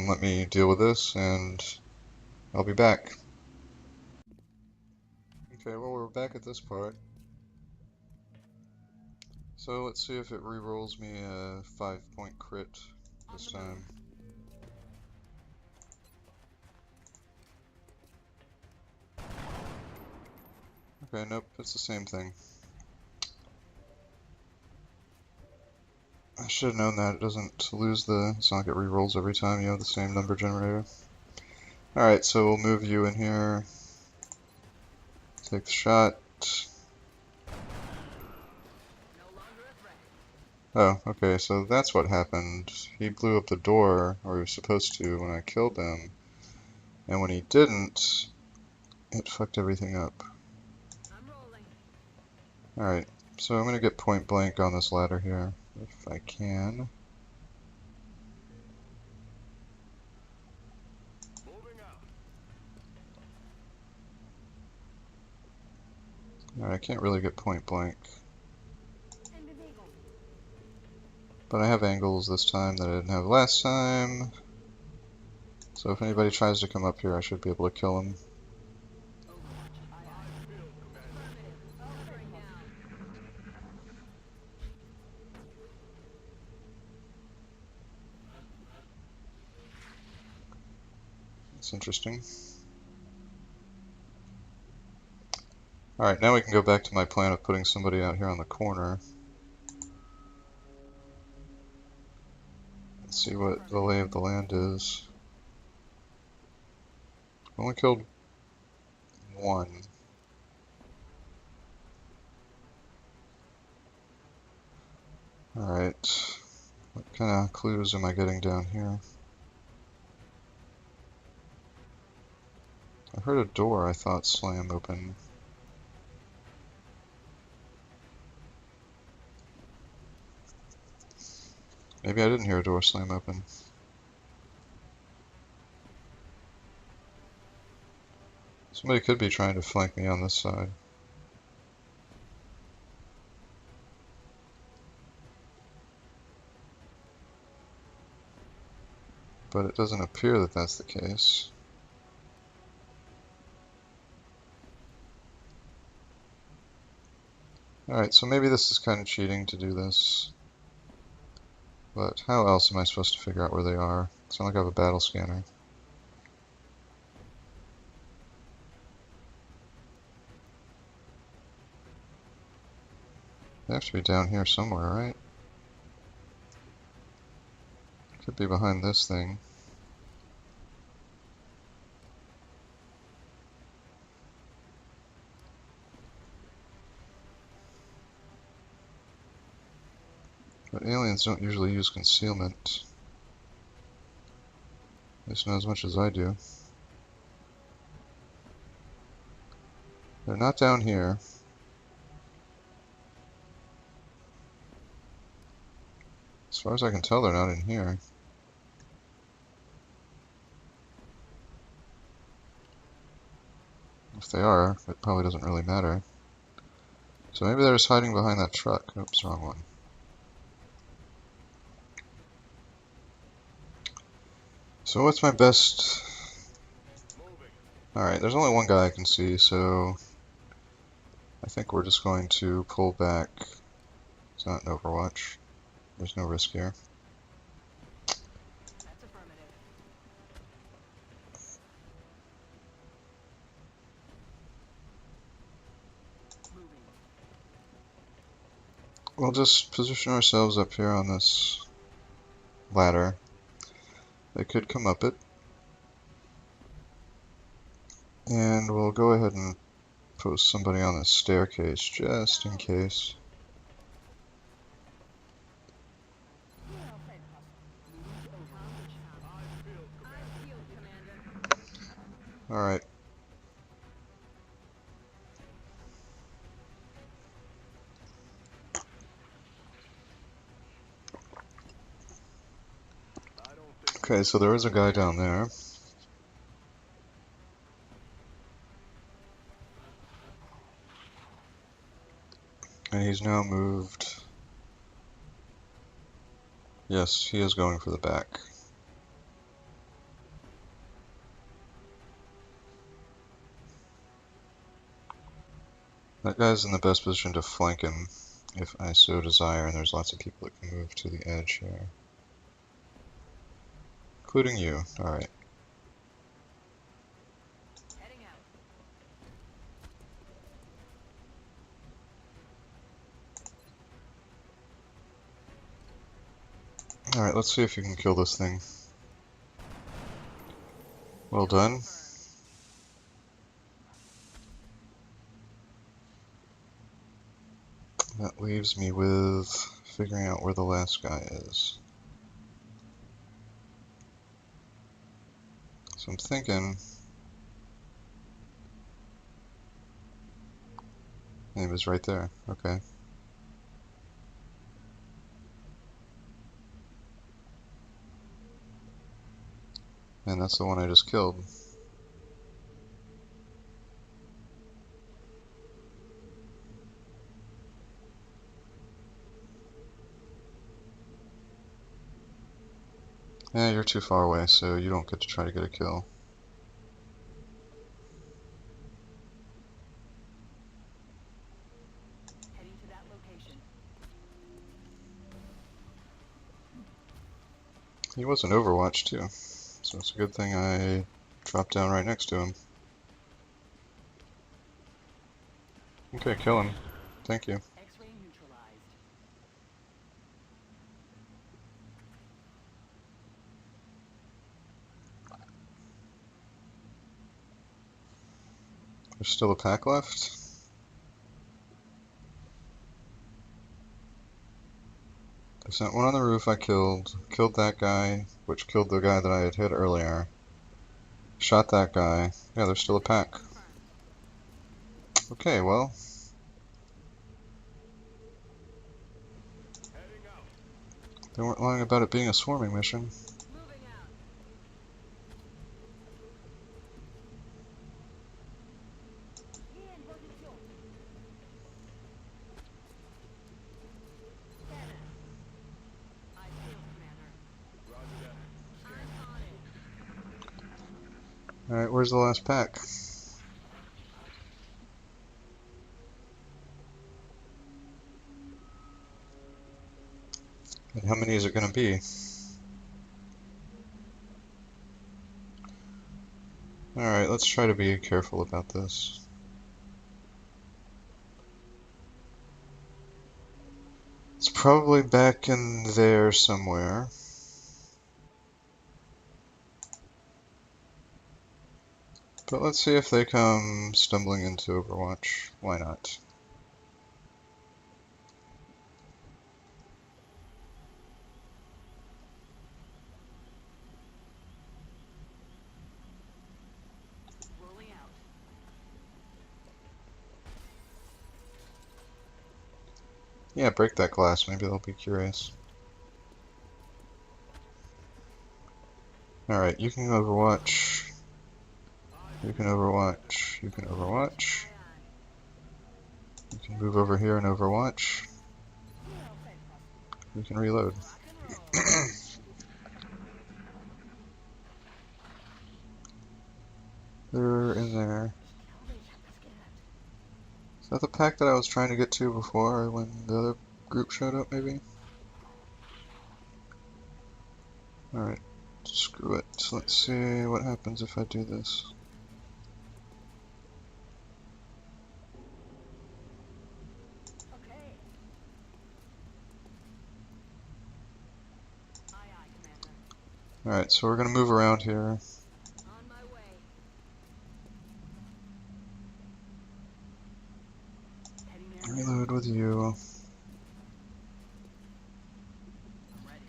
Speaker 1: let me deal with this, and I'll be back. Okay, well, we're back at this part. So, let's see if it re-rolls me a 5-point crit this time. Okay, nope, it's the same thing. I should have known that. It doesn't lose the... It's not like it re-rolls every time you have the same number generator. Alright, so we'll move you in here. Take the shot.
Speaker 3: No longer a threat.
Speaker 1: Oh, okay, so that's what happened. He blew up the door, or he was supposed to, when I killed him. And when he didn't, it fucked everything up.
Speaker 3: I'm rolling.
Speaker 1: Alright, so I'm gonna get point blank on this ladder here, if I can.
Speaker 4: Moving out.
Speaker 1: Alright, I can't really get point blank.
Speaker 3: And an eagle.
Speaker 1: But I have angles this time that I didn't have last time. So if anybody tries to come up here, I should be able to kill him.
Speaker 3: Overwatch. Aye, aye. Affirmative. Bearing down.
Speaker 1: That's interesting. Alright, now we can go back to my plan of putting somebody out here on the corner. Let's see what the lay of the land is. Only killed one. Alright. What kind of clues am I getting down here? I heard a door I thought slam open. Maybe I didn't hear a door slam open. Somebody could be trying to flank me on this side. But it doesn't appear that that's the case. Alright, so maybe this is kind of cheating to do this. But how else am I supposed to figure out where they are? It's not like I have a battle scanner. They have to be down here somewhere, right? Could be behind this thing. But aliens don't usually use concealment. At least not as much as I do. They're not down here. As far as I can tell, they're not in here. If they are, it probably doesn't really matter. So maybe they're just hiding behind that truck. Oops, wrong one. So what's my best... Alright, there's only one guy I can see, so... I think we're just going to pull back. It's not an Overwatch. There's no risk here.
Speaker 3: That's affirmative. Moving.
Speaker 1: We'll just position ourselves up here on this ladder. They could come up it. And we'll go ahead and post somebody on the staircase just in case. Alright. Okay, so there is a guy down there. And he's now moved. Yes, he is going for the back. That guy's in the best position to flank him if I so desire, and there's lots of people that can move to the edge here. Including you. Alright.
Speaker 3: Heading out.
Speaker 1: Alright, let's see if you can kill this thing. Well done. That leaves me with figuring out where the last guy is. So I'm thinking... He was right there. Okay. And that's the one I just killed. Yeah, you're too far away, so you don't get to try to get a kill.
Speaker 3: Heading to that location.
Speaker 1: He was in Overwatch too, so it's a good thing I Drop down right next to him. Okay, kill him. Thank you.
Speaker 3: X-ray neutralized.
Speaker 1: There's still a pack left. I sent one on the roof I killed. Killed that guy, which killed the guy that I had hit earlier. Shot that guy. Yeah, there's still a pack.
Speaker 3: Confirmed.
Speaker 1: Okay, well,
Speaker 4: Heading out.
Speaker 1: they weren't lying about it being a swarming mission.
Speaker 3: Moving out. I feel, Commander.
Speaker 4: Roger that.
Speaker 3: I'm on it.
Speaker 1: Alright, where's the last pack? And how many is it going to be? Alright, let's try to be careful about this. It's probably back in there somewhere. But let's see if they come stumbling into Overwatch. Why not?
Speaker 3: Rolling out.
Speaker 1: Yeah, break that glass. Maybe they'll be curious. Alright, you can Overwatch. You can Overwatch. You can Overwatch. You can move over here and Overwatch. You can reload.
Speaker 3: Rock and roll.
Speaker 1: They're in there. Is that the pack that I was trying to get to before when the other group showed up, maybe? Alright, screw it. So let's see what happens if I do this.
Speaker 3: Okay. Aye, aye, Commander.
Speaker 1: Alright, so we're gonna move around here.
Speaker 3: On my way. Heading there.
Speaker 1: Reload with you.
Speaker 3: I'm ready.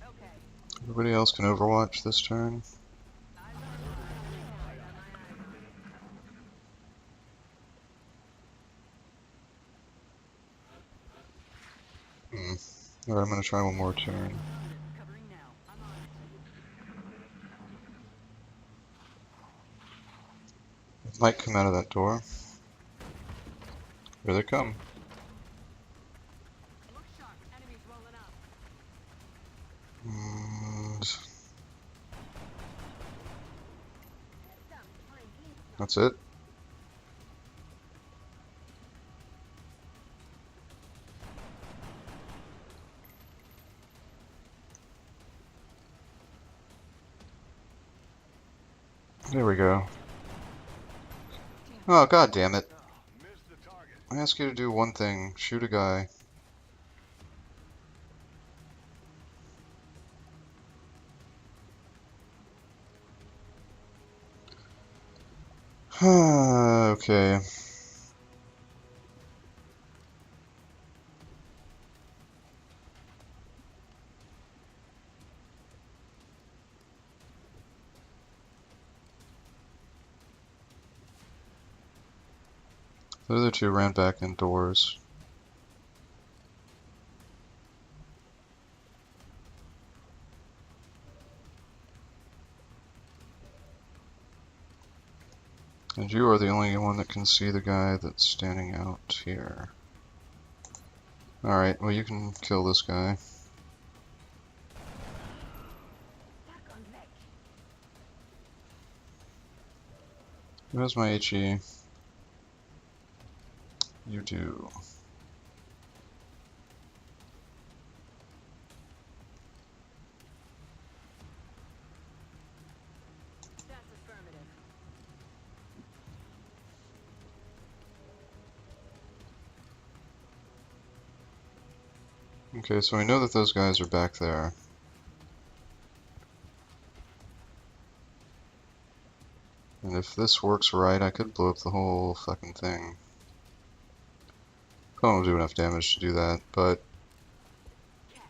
Speaker 3: Okay.
Speaker 1: Everybody else can Overwatch this turn.
Speaker 3: Eyes on fire. I got my eyes on it.
Speaker 1: Alright, I'm gonna try one more turn.
Speaker 3: Covering now. I'm on it.
Speaker 1: It might come out of that door. Here they come.
Speaker 3: Look sharp. Enemies rolling up.
Speaker 1: And that's it. There we go. Oh, god damn it.
Speaker 4: Missed the target.
Speaker 1: I ask you to do one thing. Shoot a guy. Okay. The other two ran back indoors. And you are the only one that can see the guy that's standing out here. Alright, well you can kill this guy. Where's my HE? You do. Okay, so we know that those guys are back there. And if this works right, I could blow up the whole fucking thing. Probably won't do enough damage to do that, but
Speaker 3: Catch.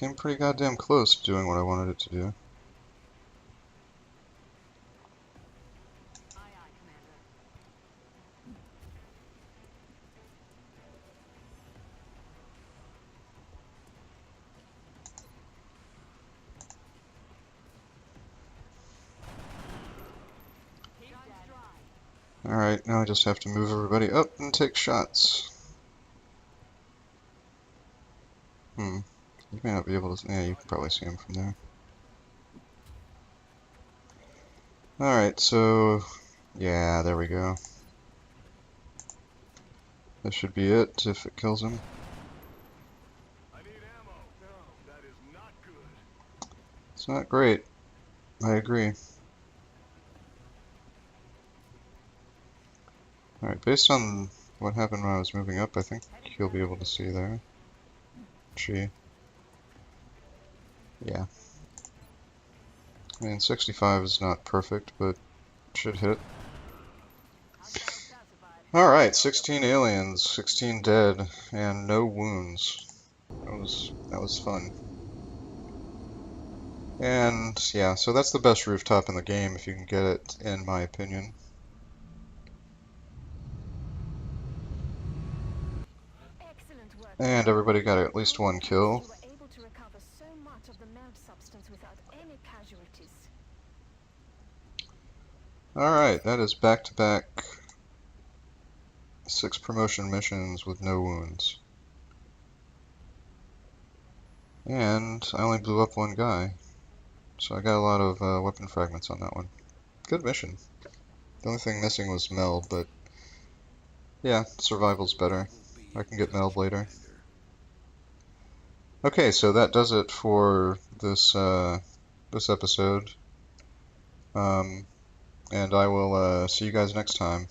Speaker 1: came pretty goddamn close to doing what I wanted it to do.
Speaker 3: Aye, aye, Commander. He's dry.
Speaker 1: Alright, now I just have to move everybody up and take shots. You may not be able to... Yeah, you can probably see him from there. Alright, so... Yeah, there we go. This should be it, if it kills him.
Speaker 4: I need ammo. No, that is not good.
Speaker 1: It's not great. I agree. Alright, based on what happened when I was moving up, I think you'll be able to see there. She. Yeah. I mean, 65 is not perfect, but should hit.
Speaker 3: How's that classified?
Speaker 1: Alright, 16 aliens, 16 dead, and no wounds. That was fun. And yeah, so that's the best rooftop in the game if you can get it, in my opinion.
Speaker 5: Excellent work.
Speaker 1: And everybody got at least one kill.
Speaker 5: You were able to recover so much of the melt substance without any casualties.
Speaker 1: Alright, that is back-to-back 6 promotion missions with no wounds. And I only blew up one guy. So I got a lot of weapon fragments on that one. Good mission. The only thing missing was meld, but yeah, survival's better. I can get meld later. Okay, so that does it for this this episode. And I will see you guys next time.